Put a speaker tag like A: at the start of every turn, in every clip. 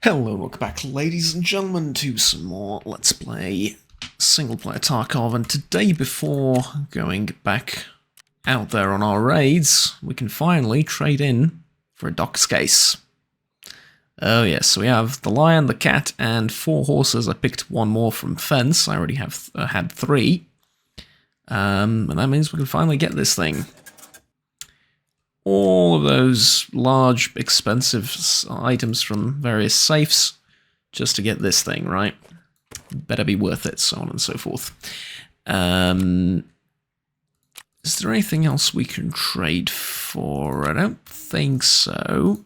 A: Hello, welcome back, ladies and gentlemen, to some more Let's Play Singleplayer Tarkov, and today, before going back out there on our raids, we can finally trade in for a Doc's case. Oh yes, so we have the lion, the cat, and 4 horses. I picked one more from Fence. I already have had 3. And that means we can finally get this thing. All of those large, expensive items from various safes just to get this thing, right? Better be worth it, so on and so forth. Is there anything else we can trade for? I don't think so.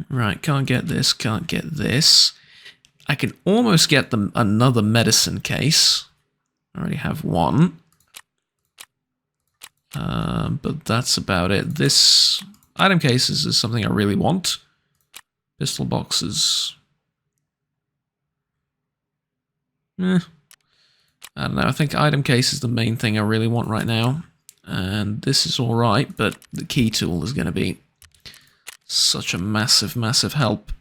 A: Right, can't get this, can't get this. I can almost get them another medicine case. I already have one. But that's about it. This item cases is something I really want. Pistol boxes. I don't know, I think item case is the main thing I really want right now. And this is alright, but the key tool is going to be such a massive, massive help.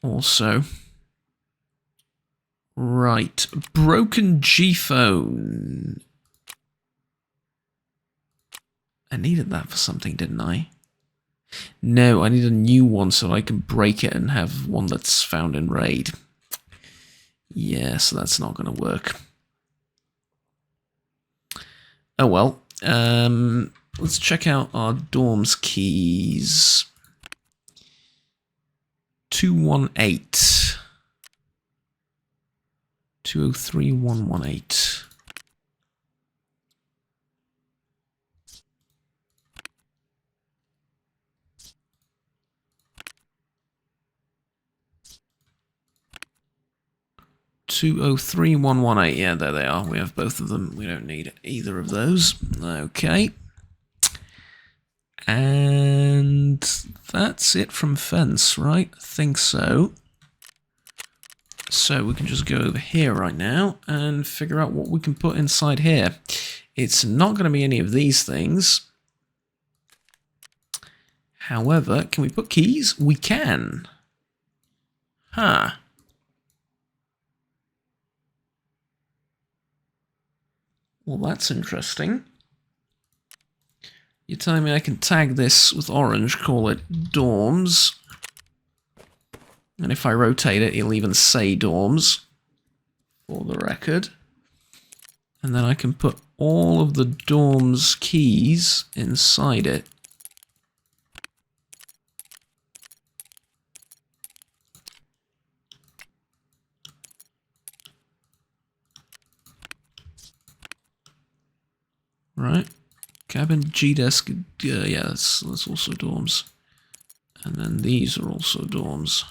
A: Also. Right, broken G-phone. I needed that for something, didn't I? No, I need a new one so I can break it and have one that's found in raid. Yeah, so that's not going to work. Oh well. Let's check out our dorms keys. 218. 203118. $203,118. Yeah, there they are. We have both of them. We don't need either of those. Okay. And that's it from Fence, right? I think so. So we can just go over here right now and figure out what we can put inside here. It's not going to be any of these things. However, can we put keys? We can. Huh. Well, that's interesting. You're telling me I can tag this with orange, call it dorms. And if I rotate it, it'll even say dorms, for the record. And then I can put all of the dorms keys inside it. Right, cabin, G-desk, yeah, that's also dorms. And then these are also dorms.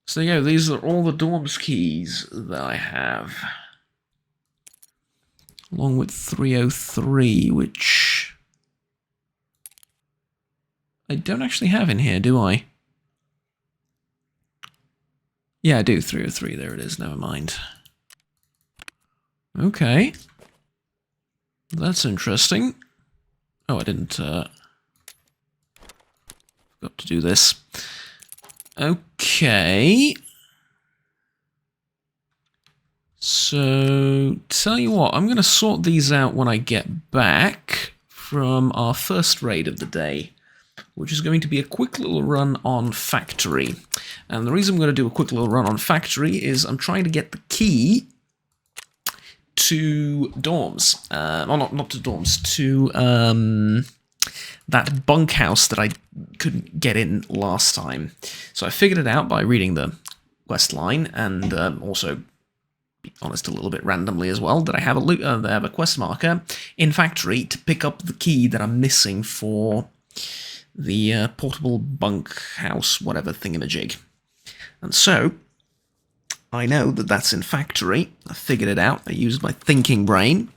A: So yeah, these are all the dorms keys that I have. Along with 303, which I don't actually have in here, do I? Yeah, I do, 303, there it is, never mind. Okay. That's interesting. Oh, I didn't, forgot to do this. Okay. So, tell you what, I'm going to sort these out when I get back from our first raid of the day, which is going to be a quick little run on Factory. And the reason I'm going to do a quick little run on Factory is I'm trying to get the key to dorms, not to dorms, to that bunkhouse that I couldn't get in last time. So I figured it out by reading the quest line, and also, be honest, a little bit randomly as well, that I have a quest marker in Factory to pick up the key that I'm missing for the portable bunkhouse, whatever thingamajig. And so I know that that's in Factory. I figured it out. I used my thinking brain.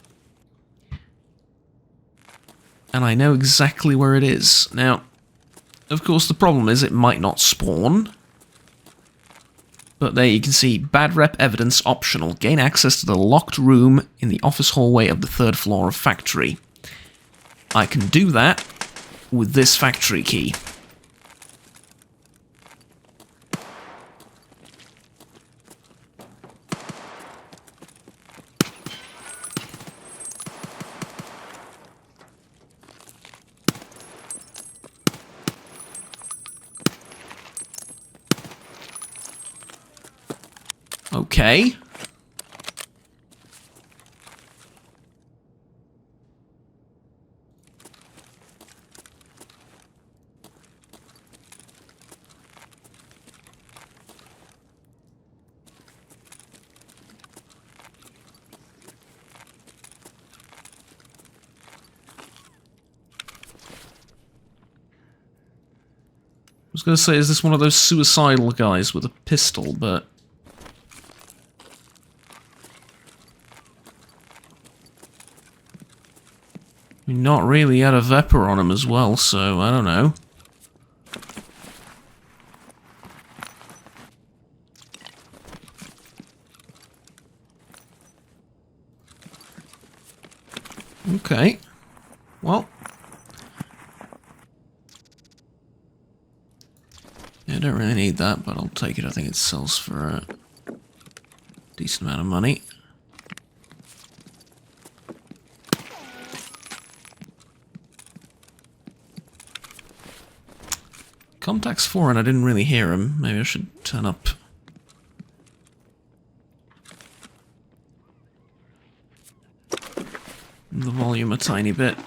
A: And I know exactly where it is. Now, of course, the problem is it might not spawn. But there you can see, bad rep evidence optional. Gain access to the locked room in the office hallway of the 3rd floor of Factory. I can do that with this Factory key. Okay. I was going to say, is this one of those suicidal guys with a pistol, but... not really had a Vepr on him as well, so I don't know. Okay. Well. Yeah, I don't really need that, but I'll take it. I think it sells for a decent amount of money. Contact's 4 and I didn't really hear him. Maybe I should turn up the volume a tiny bit.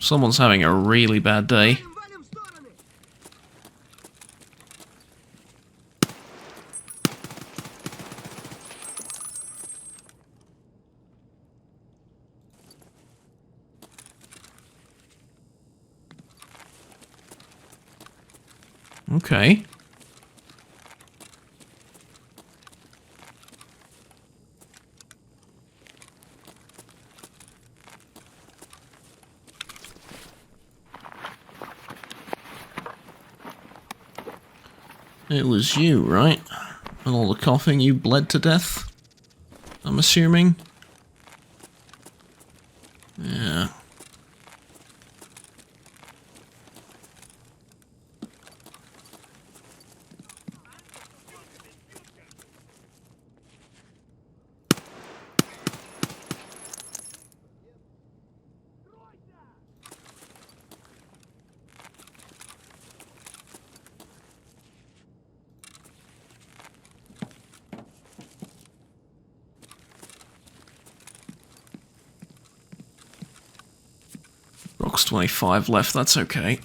A: Someone's having a really bad day. Okay. It was you, right? And all the coughing, you bled to death? I'm assuming? Yeah. Rock's 25 left, that's okay.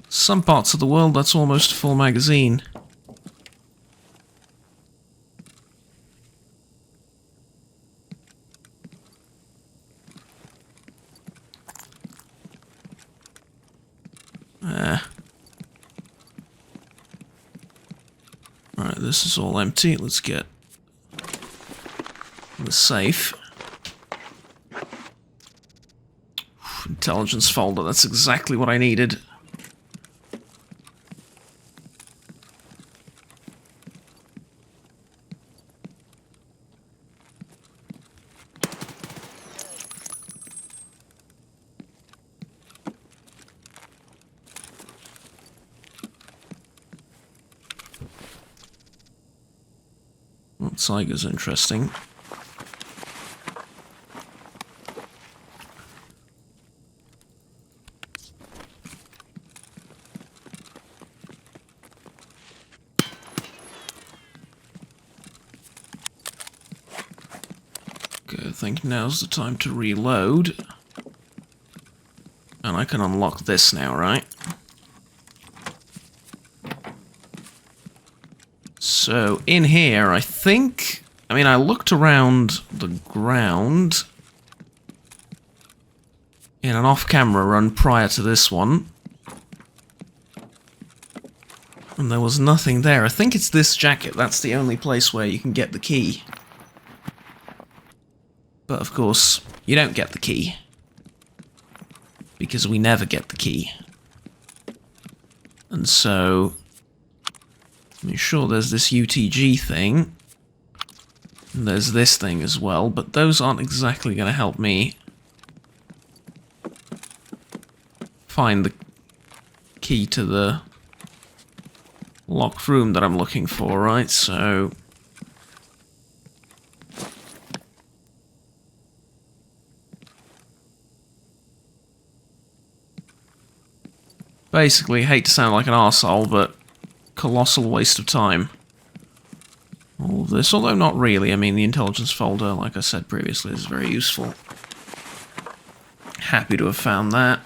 A: Some parts of the world, that's almost a full magazine. Alright, this is all empty. Let's get the safe. Intelligence folder, that's exactly what I needed. Well, Tiger's interesting. Okay, I think now's the time to reload. And I can unlock this now, right? So, in here, I think... I mean, I looked around the ground in an off-camera run prior to this one. And there was nothing there. I think it's this jacket. That's the only place where you can get the key. But, of course, you don't get the key. Because we never get the key. And so... I mean, sure, there's this UTG thing. And there's this thing as well, but those aren't exactly going to help me find the key to the locked room that I'm looking for, right? So... basically, hate to sound like an arsehole, but colossal waste of time. All of this, although not really. I mean, the intelligence folder, like I said previously, is very useful. Happy to have found that.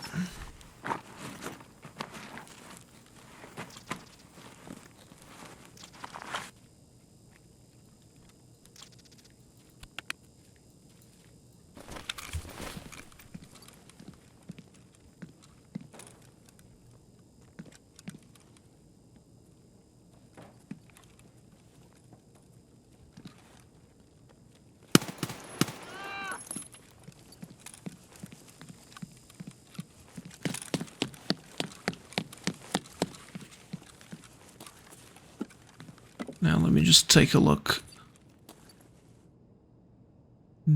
A: Now let me just take a look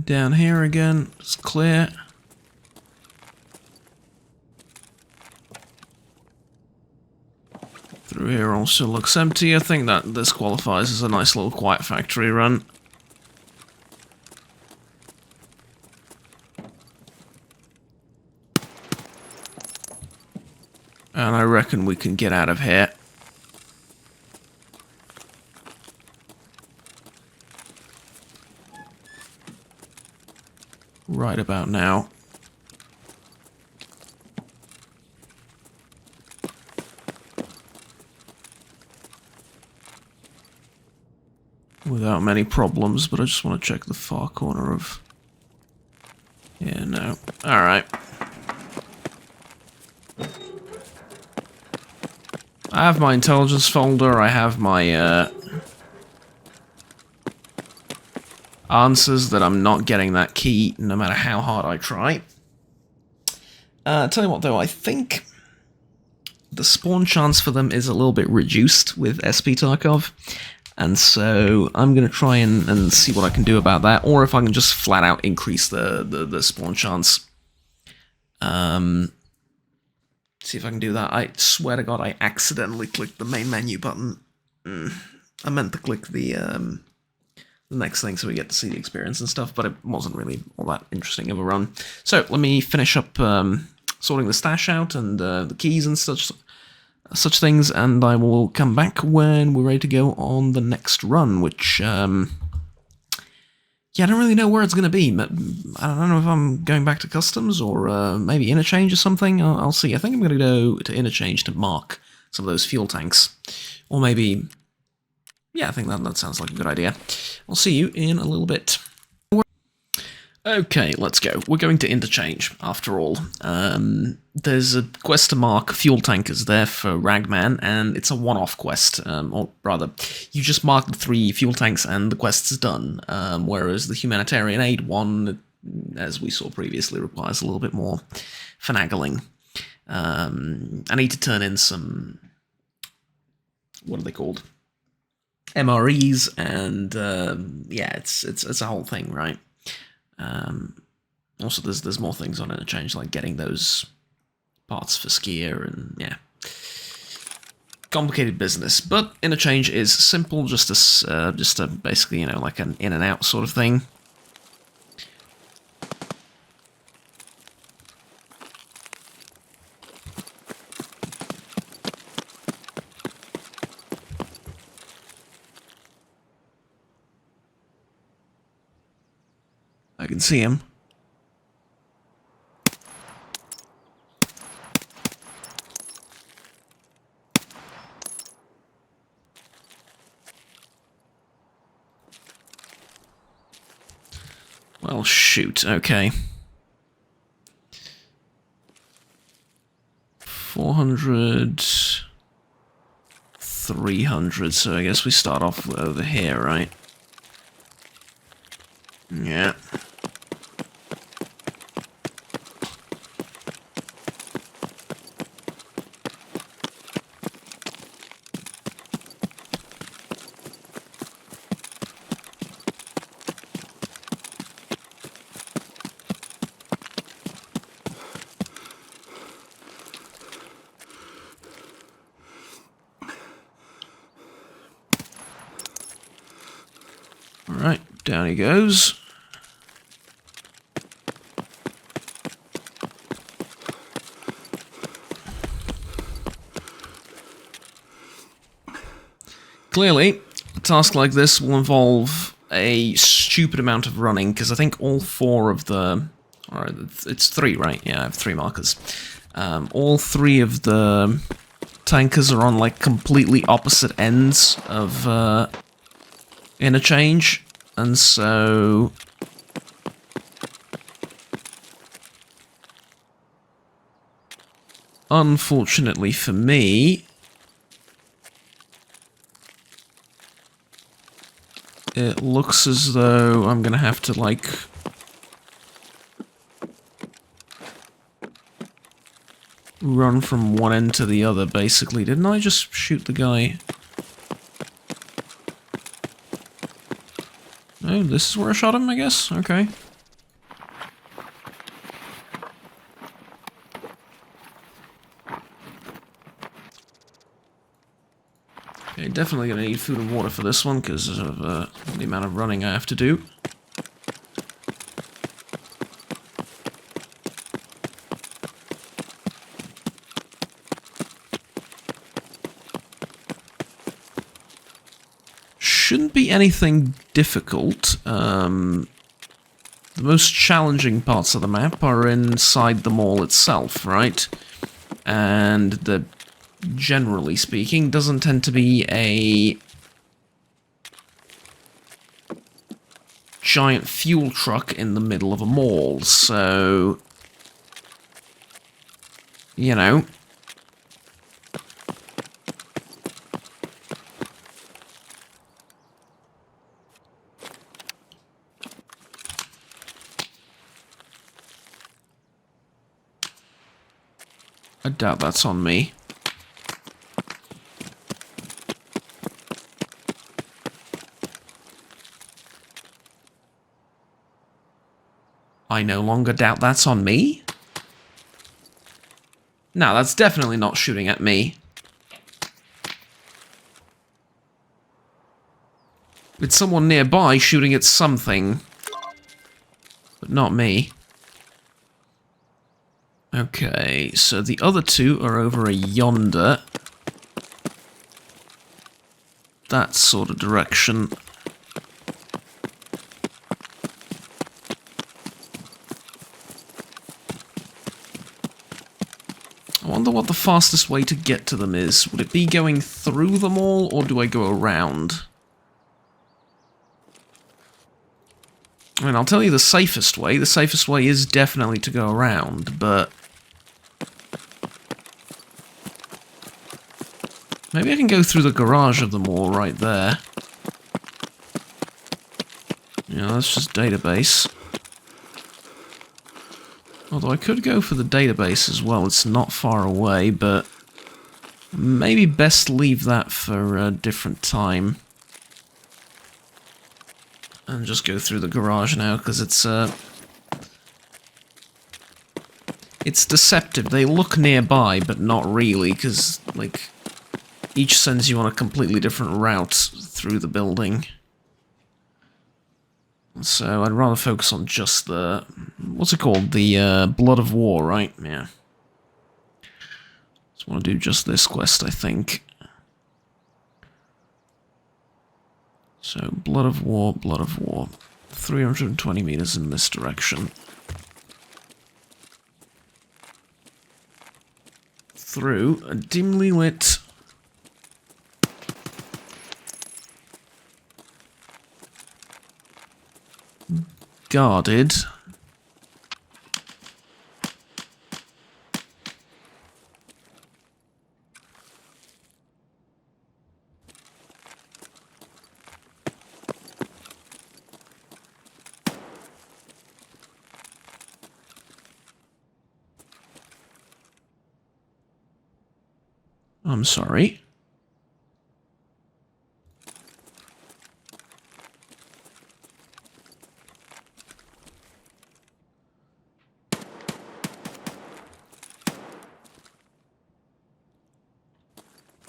A: down here again. It's clear. Through here also looks empty. I think that this qualifies as a nice little quiet factory run. And I reckon we can get out of here. Right about now. Without many problems, but I just want to check the far corner of... yeah, no. Alright. I have my intelligence folder, I have my answers that I'm not getting that key no matter how hard I try. Tell you what though, I think the spawn chance for them is a little bit reduced with SP Tarkov, and so I'm going to try and see what I can do about that, or if I can just flat out increase the spawn chance. See if I can do that. I swear to God, I accidentally clicked the main menu button. I meant to click the next thing so we get to see the experience and stuff, but it wasn't really all that interesting of a run. So let me finish up sorting the stash out and the keys and such things, and I will come back when we're ready to go on the next run, which yeah, I don't really know where it's going to be. I don't know if I'm going back to customs or maybe interchange or something. I'll see. I think I'm going to go to interchange to mark some of those fuel tanks. Or maybe... yeah, I think that sounds like a good idea. I'll see you in a little bit. Okay, let's go. We're going to interchange, after all. There's a quest to mark fuel tankers there for Ragman, and it's a one-off quest. Or rather, you just mark the 3 fuel tanks and the quest's done. Whereas the humanitarian aid one, as we saw previously, requires a little bit more finagling. I need to turn in some... what are they called? MREs, and yeah, it's a whole thing, right? Also, there's more things on interchange, like getting those parts for skier, and yeah, complicated business. But interchange is simple, just a basically, you know, like an in and out sort of thing. I can see him. Well, shoot, okay. 400... 300, so I guess we start off over here, right? Yeah. Alright, down he goes. Clearly, a task like this will involve a stupid amount of running, because I think all four of the... Alright, it's 3, right? Yeah, I have 3 markers. All 3 of the tankers are on, like, completely opposite ends of interchange, and so... Unfortunately for me... It looks as though I'm gonna have to, like... run from one end to the other, basically. Didn't I just shoot the guy? Oh, this is where I shot him, I guess? Okay. Okay, definitely gonna need food and water for this one, because of the amount of running I have to do. Shouldn't be anything difficult. The most challenging parts of the map are inside the mall itself, right? And the, generally speaking, doesn't tend to be a giant fuel truck in the middle of a mall, so... You know... I doubt that's on me. I no longer doubt that's on me? No, that's definitely not shooting at me. It's someone nearby shooting at something. But not me. Okay, so the other 2 are over yonder. That sort of direction. I wonder what the fastest way to get to them is. Would it be going through them all, or do I go around? I mean, I'll tell you the safest way. The safest way is definitely to go around, but... Maybe I can go through the garage of the mall right there. Yeah, that's just database. Although I could go for the database as well, it's not far away, but... Maybe best leave that for a different time. And just go through the garage now, because it's deceptive. They look nearby, but not really, because, like, each sends you on a completely different route through the building. So I'd rather focus on just the... What's it called? The Blood of War, right? Yeah. Just want to do just this quest, I think. So, Blood of War, Blood of War. 320 meters in this direction. Through a dimly lit... guarded... I'm sorry.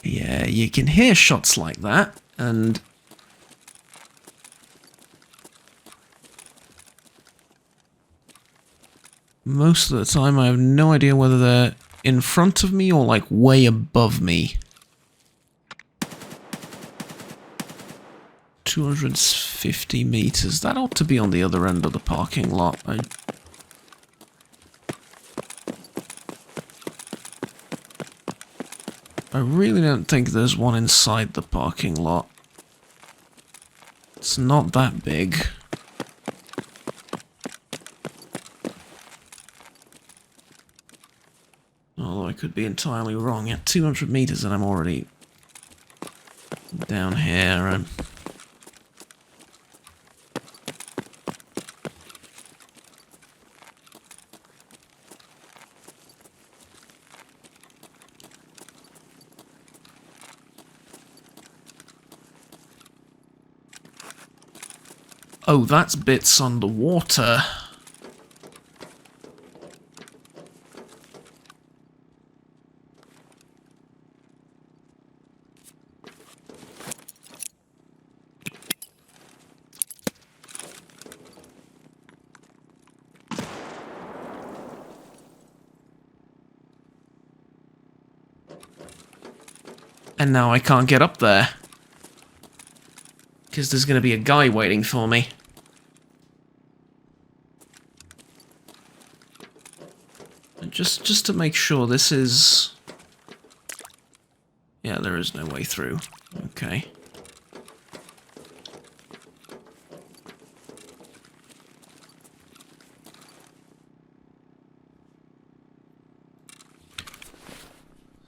A: Yeah, you can hear shots like that, and... Most of the time I have no idea whether they're in front of me or like way above me. 250 meters. That ought to be on the other end of the parking lot. I really don't think there's one inside the parking lot. It's not that big. Although I could be entirely wrong. At 200 meters and I'm already down here. Oh, that's bits underwater. And now I can't get up there. Because there's going to be a guy waiting for me. And just to make sure this is... Yeah, there is no way through. Okay.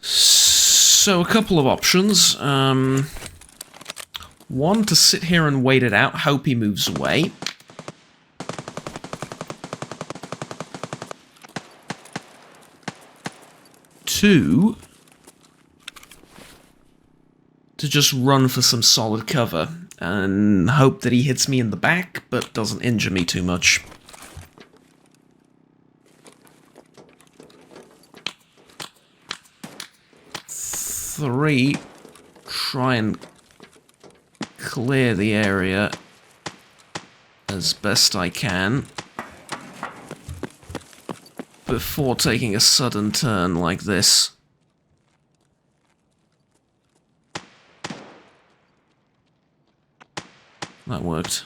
A: So, a couple of options. One, to sit here and wait it out, hope he moves away. Two, to just run for some solid cover and hope that he hits me in the back, but doesn't injure me too much. Three, try and clear the area as best I can before taking a sudden turn like this. That worked.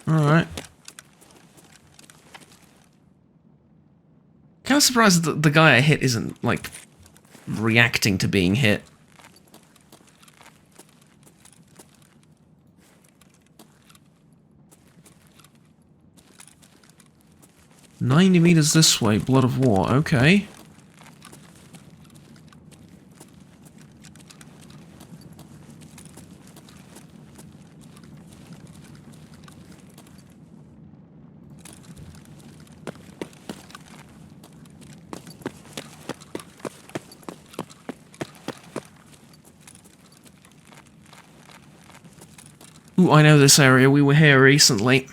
A: Alright. Kind of surprised that the guy I hit isn't, like, reacting to being hit. "90 meters this way, Blood of War," okay. Ooh, I know this area. We were here recently.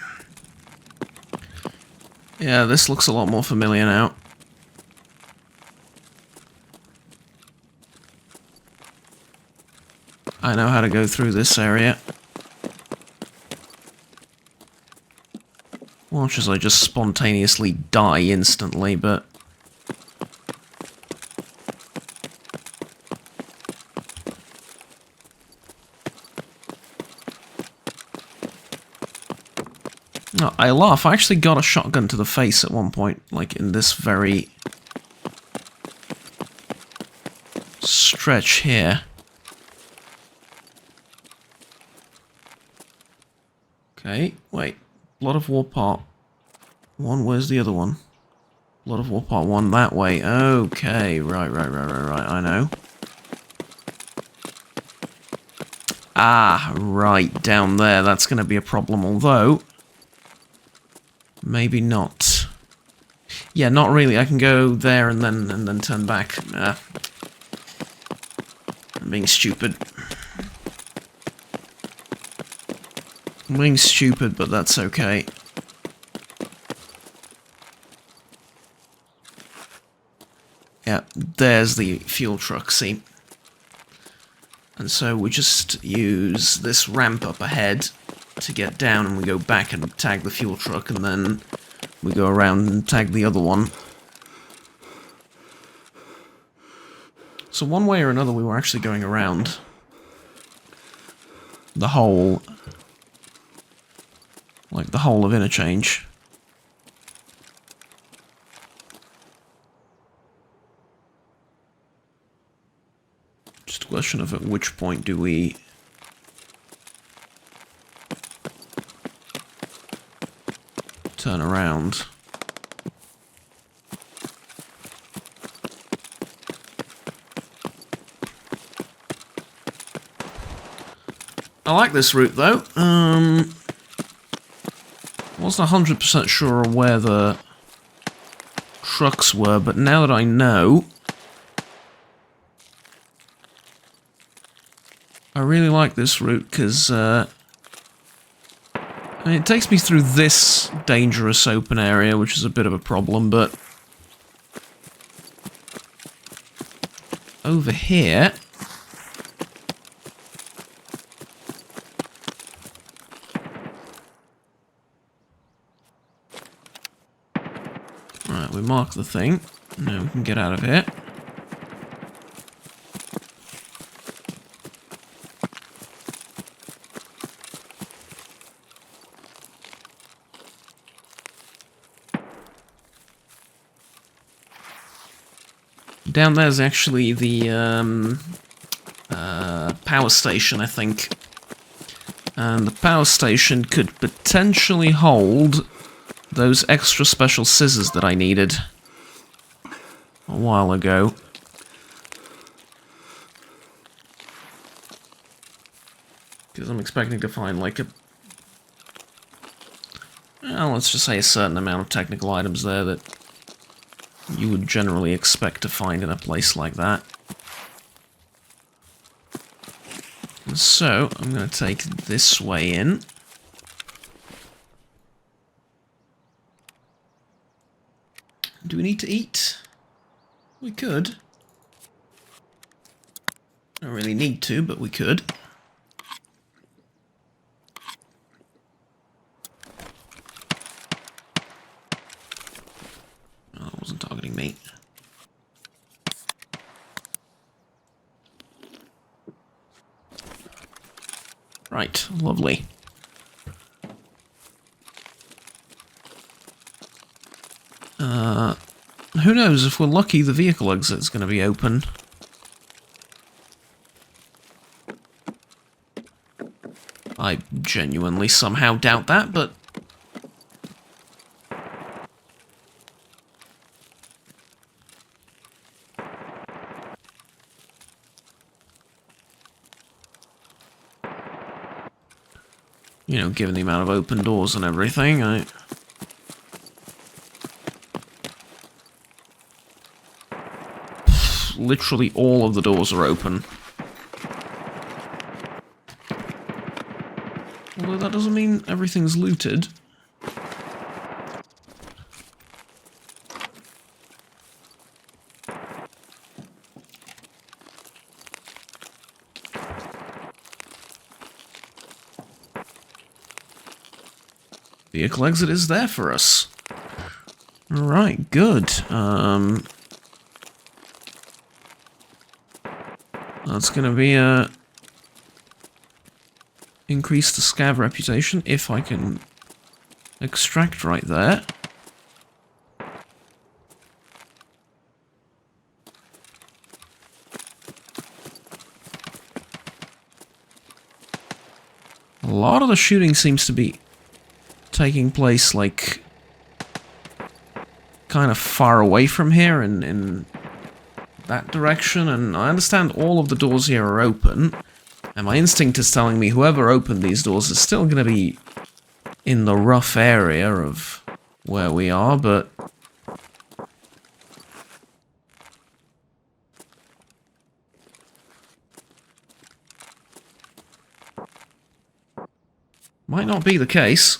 A: Yeah, this looks a lot more familiar now. I know how to go through this area. Watch as I just spontaneously die instantly, but... No, I laugh. I actually got a shotgun to the face at one point, like in this very stretch here. Okay, wait. Blood of War Part One, where's the other one? Blood of War Part 1 that way. Okay, right, I know. Ah, right, down there. That's going to be a problem, although... maybe not. Yeah, not really. I can go there and then turn back. I'm being stupid. I'm being stupid, but that's okay. Yeah, there's the fuel truck, see? And so we just use this ramp up ahead to get down, and we go back and tag the fuel truck, and then we go around and tag the other one. So one way or another we were actually going around the whole... like the whole of Interchange. Just a question of at which point do we... turn around. I like this route though. Wasn't 100% sure where the trucks were, but now that I know, I really like this route because I mean, it takes me through this dangerous open area, which is a bit of a problem, but over here, right, we mark the thing, now we can get out of here. Down there's actually the power station, I think. And the power station could potentially hold those extra special scissors that I needed a while ago. Because I'm expecting to find like a... well, let's just say a certain amount of technical items there that you would generally expect to find in a place like that. And so, I'm going to take this way in. Do we need to eat? We could. Don't really need to, but we could. Oh, it wasn't targeting me. Right, lovely. Who knows, if we're lucky, the vehicle exit's going to be open. I genuinely somehow doubt that, but... you know, given the amount of open doors and everything, literally all of the doors are open. Although that doesn't mean everything's looted. Vehicle exit is there for us. Alright, good. That's gonna be increase the scav reputation if I can extract right there. A lot of the shooting seems to be taking place, like, kind of far away from here in that direction, and I understand all of the doors here are open, and my instinct is telling me whoever opened these doors is still going to be in the rough area of where we are, but might not be the case.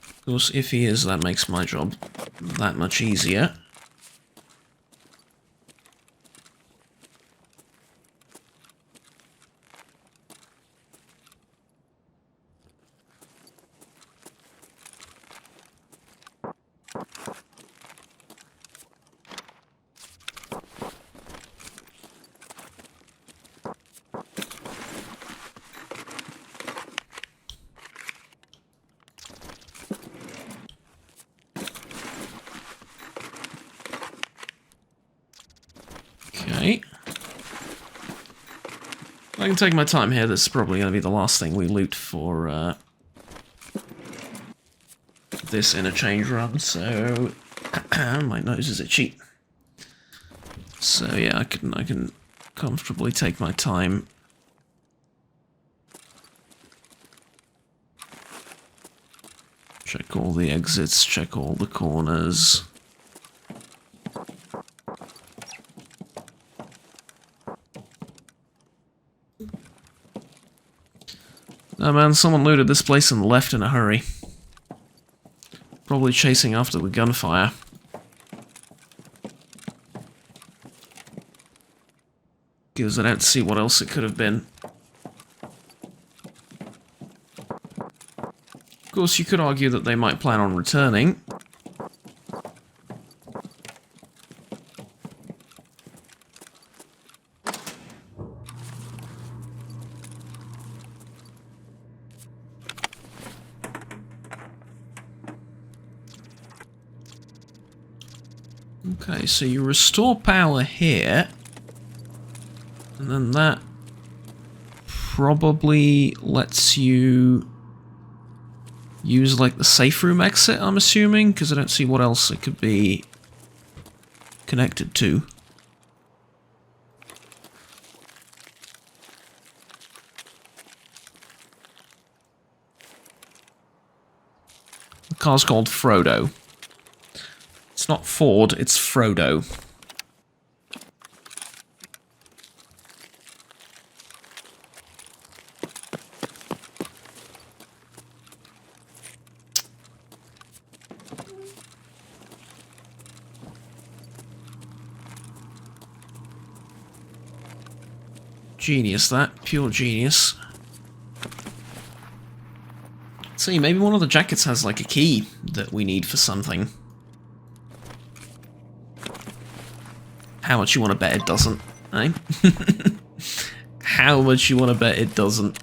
A: Of course, if he is, that makes my job that much easier. Okay. I can take my time here. This is probably going to be the last thing we loot for this interchange run, so my nose is itchy. So yeah, I can comfortably take my time. Check all the exits, check all the corners. Oh man, someone looted this place and left in a hurry. Probably chasing after the gunfire. Because I don't see what else it could have been. Of course, you could argue that they might plan on returning. Okay, so you restore power here, and then that probably lets you use like the safe room exit, I'm assuming, because I don't see what else it could be connected to. The car's called Frodo. It's not Ford, it's Frodo. Genius, that. Pure genius. See, maybe one of the jackets has like a key that we need for something. How much you want to bet it doesn't, eh? How much you want to bet it doesn't?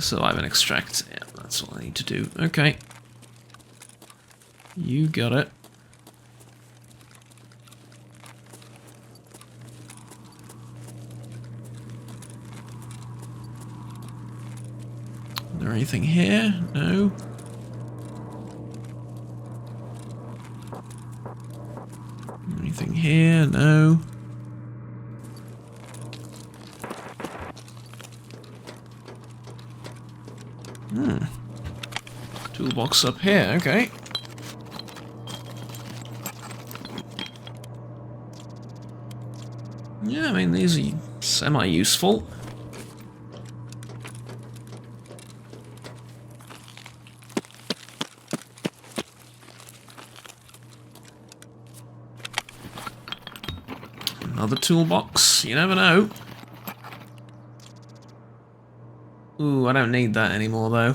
A: Survive and extract. Yeah, that's all I need to do. Okay. You got it. Is there anything here? No. Anything here? No. Toolbox up here, okay. Yeah, I mean, these are semi-useful. Another toolbox, you never know. Ooh, I don't need that anymore, though.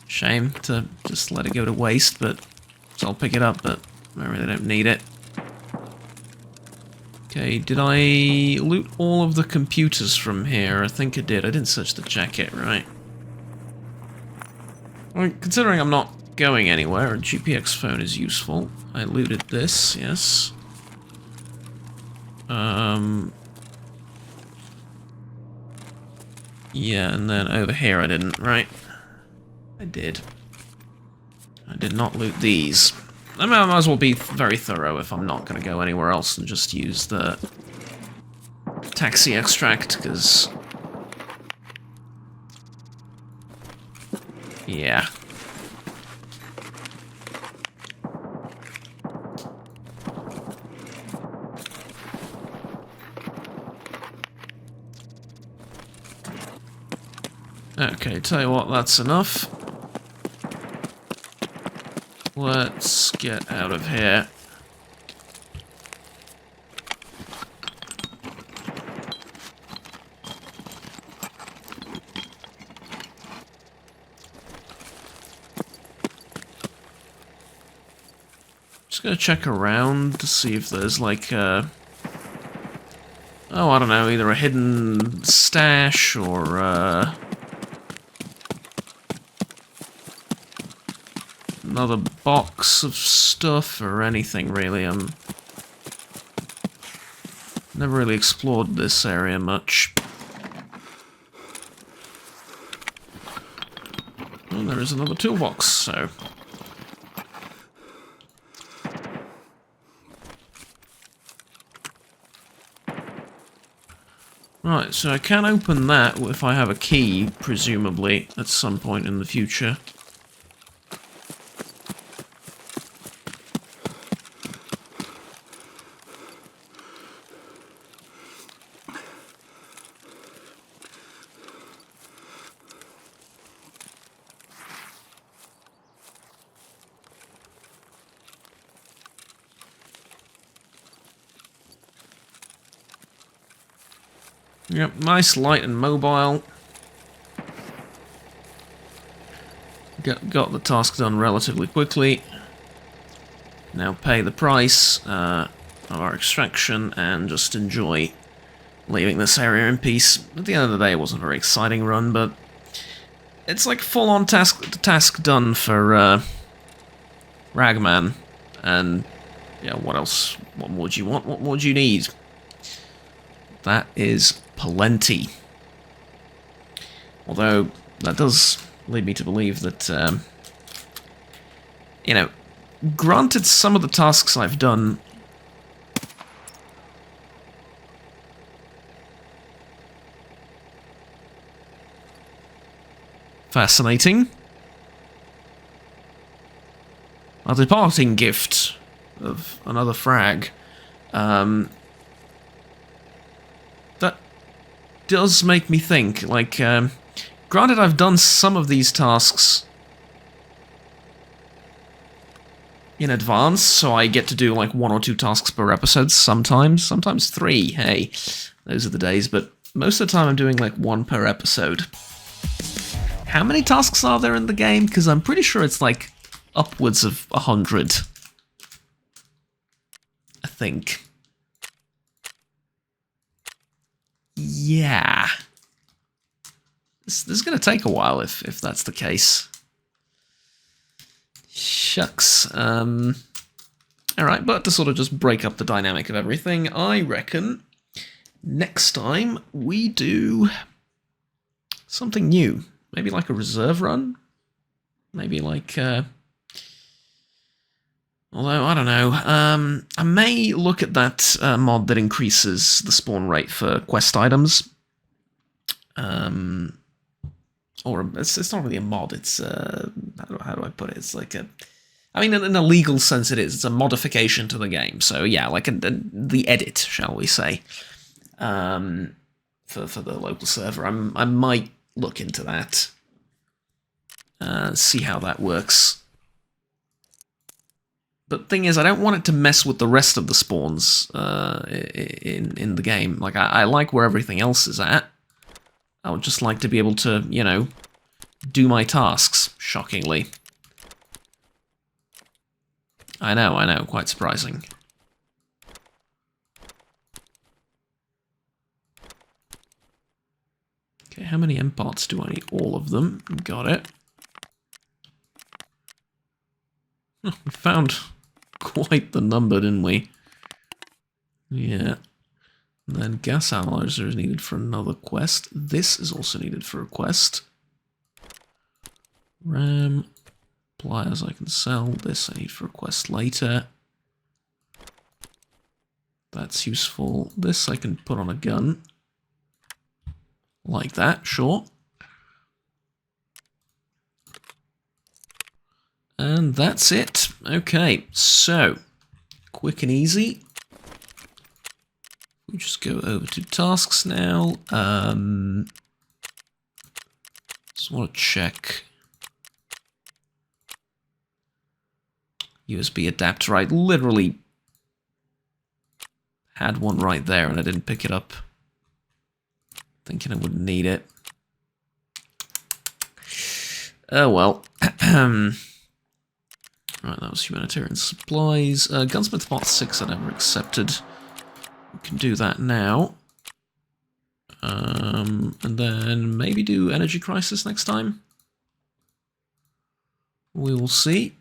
A: Shame to just let it go to waste, but so I'll pick it up, but I really don't need it. Okay, did I loot all of the computers from here? I think I did. I didn't search the jacket, right? Well, considering I'm not going anywhere, a GPX phone is useful. I looted this, yes. Yeah, and then over here I didn't, right? I did. I did not loot these. I mean, I might as well be very thorough if I'm not going to go anywhere else and just use the taxi extract, because... yeah. Okay, tell you what, that's enough. Let's get out of here. Just gonna check around to see if there's like oh, I don't know, either a hidden stash or another box of stuff or anything really. Never really explored this area much. Oh, there is another toolbox, so... Right, so I can open that if I have a key, presumably, at some point in the future. Yep, nice, light and mobile. Got the task done relatively quickly. Now pay the price of our extraction and just enjoy leaving this area in peace. At the end of the day, it wasn't a very exciting run, but it's like full-on task done for Ragman. And yeah, what else? What more do you want? What more do you need? That is plenty. Although, that does lead me to believe that, you know, granted some of the tasks I've done... fascinating. A departing gift of another frag. That does make me think, like, granted I've done some of these tasks in advance, so I get to do like 1 or 2 tasks per episode sometimes 3, hey, those are the days, but most of the time I'm doing like 1 per episode. How many tasks are there in the game? Because I'm pretty sure it's like upwards of 100. I think. Yeah. This is going to take a while if that's the case. Shucks. Alright, but to sort of just break up the dynamic of everything, I reckon next time we do something new. Maybe like a reserve run? Maybe like... although, I don't know. I may look at that mod that increases the spawn rate for quest items. Or it's not really a mod, it's... how do I put it? It's like a... I mean, in a legal sense it is. It's a modification to the game. So, yeah, like the edit, shall we say. For the local server. I might look into that. See how that works. But thing is, I don't want it to mess with the rest of the spawns in the game. Like, I like where everything else is at. I would just like to be able to, you know, do my tasks, shockingly. I know, quite surprising. Okay, how many M parts do I need? All of them. Got it. Oh, we found quite the number, didn't we? Yeah. And then gas analyzer is needed for another quest. This is also needed for a quest. RAM, pliers I can sell. This I need for a quest later. That's useful. This I can put on a gun. Like that, sure. And that's it. Okay, so, quick and easy. We just go over to tasks now. Just want to check. USB adapter. I literally had one right there and I didn't pick it up. Thinking I wouldn't need it. Oh well. Right, that was humanitarian supplies. Gunsmith Part 6 I never accepted. We can do that now. And then maybe do Energy Crisis next time. We will see.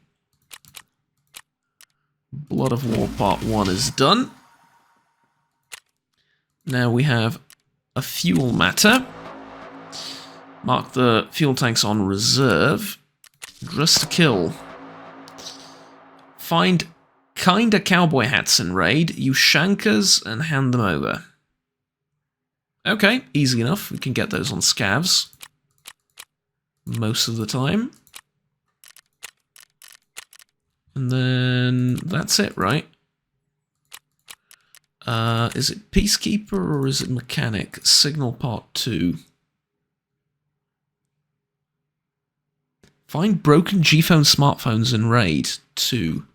A: Blood of War Part 1 is done. Now we have a fuel matter. Mark the fuel tanks on reserve. Dress to kill. Find kinda cowboy hats in raid, use shankers, and hand them over. Okay, easy enough. We can get those on scavs. Most of the time. And then that's it, right? Is it Peacekeeper or is it Mechanic? Signal Part 2. Find broken G-phone smartphones in raid 2.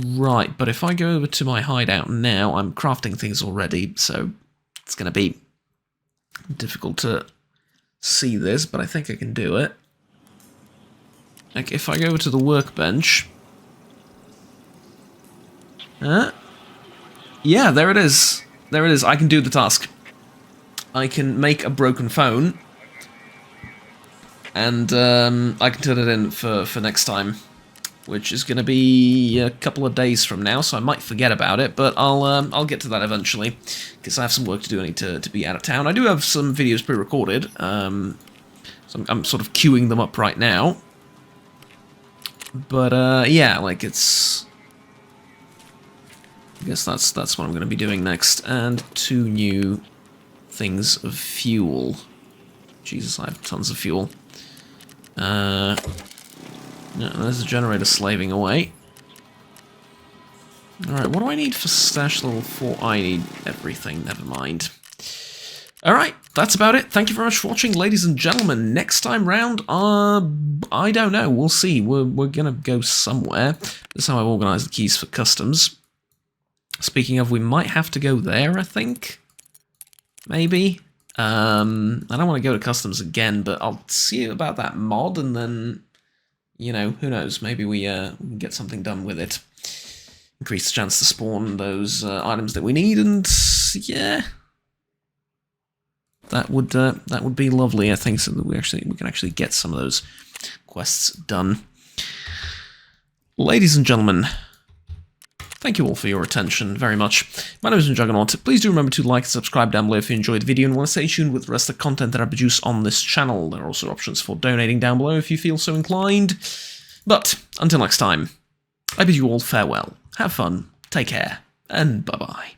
A: Right, but if I go over to my hideout now, I'm crafting things already, so it's going to be difficult to see this, but I think I can do it. Like, if I go over to the workbench... yeah, there it is. There it is. I can do the task. I can make a broken phone, and I can turn it in for next time, which is going to be a couple of days from now, so I might forget about it, but I'll get to that eventually, because I have some work to do. I need to be out of town. I do have some videos pre-recorded, so I'm sort of queuing them up right now. But yeah, like it's... I guess that's what I'm going to be doing next. And 2 new things of fuel. Jesus, I have tons of fuel. Yeah, there's a generator slaving away. Alright, what do I need for stash level 4? I need everything, never mind. Alright, that's about it. Thank you very much for watching, ladies and gentlemen. Next time round, I don't know. We'll see. We're gonna go somewhere. That's how I've organised the keys for customs. Speaking of, we might have to go there, I think. Maybe. I don't want to go to customs again, but I'll see about that mod, and then, you know, who knows? Maybe we can get something done with it. Increase the chance to spawn those items that we need, and yeah. That would be lovely, I think, so that we can actually get some of those quests done. Ladies and gentlemen, thank you all for your attention very much. My name is Juggernaut. Please do remember to like and subscribe down below if you enjoyed the video and want to stay tuned with the rest of the content that I produce on this channel. There are also options for donating down below if you feel so inclined. But until next time, I bid you all farewell. Have fun, take care, and bye-bye.